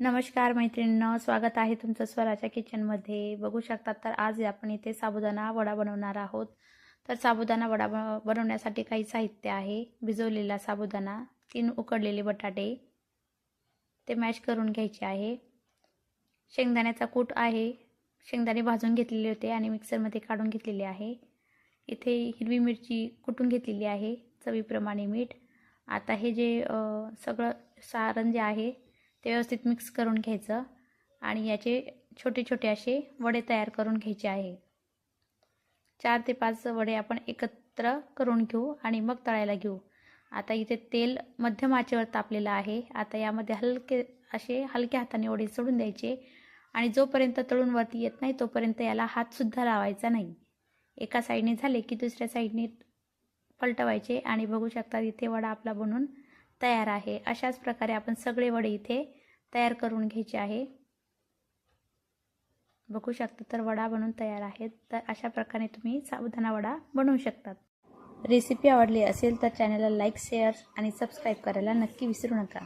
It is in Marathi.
नमस्कार मैत्रिणींनो, स्वागत आहे तुमचं स्वराच्या किचनमध्ये। बघू शकता तर आज आपण इथे साबुदाणा वडा बनवणार आहोत। तर साबुदाणा वडा बनवण्यासाठी काही साहित्य आहे। भिजवलेला साबुदाणा, 3 उकडलेले बटाटे ते मॅश करून घ्यायचे आहे। शेंगदाण्याचा कूट आहे, शेंगदाणे भाजून घेतलेले होते आणि मिक्सरमध्ये काढून घेतलेले आहे। इथे हिरवी मिरची कुटून घेतलेली आहे, चवीप्रमाणे मीठ। आता हे जे सगळं सारण जे आहे ते व्यवस्थित मिक्स करून घ्यायचं आणि याचे छोटे छोटे असे वडे तयार करून घ्यायचे आहे। 4 ते 5 वडे आपण एकत्र करून घेऊ आणि मग तळायला घेऊ। आता इथे तेल मध्यम आचेवर तापलेलं आहे। आता यामध्ये हलक्या हाताने वडे सोडून द्यायचे आणि जोपर्यंत तळून वरती येत नाही तोपर्यंत याला हात सुद्धा लावायचा नाही। एका साईडने झाले की दुसऱ्या साईडने पलटवायचे आणि बघू शकता इथे वडा आपला बनून तयार आहे। अशाच प्रकारे आपण सगळे वडे इथे तयार करून घ्यायचे आहे। बघू शकता तर वडा बनून तयार आहे। तर अशा प्रकारे तुम्ही साबुदाणा वडा बनवू शकता। रेसिपी आवडली असेल तर चॅनलला लाईक, शेअर आणि सबस्क्राईब करायला नक्की विसरू नका।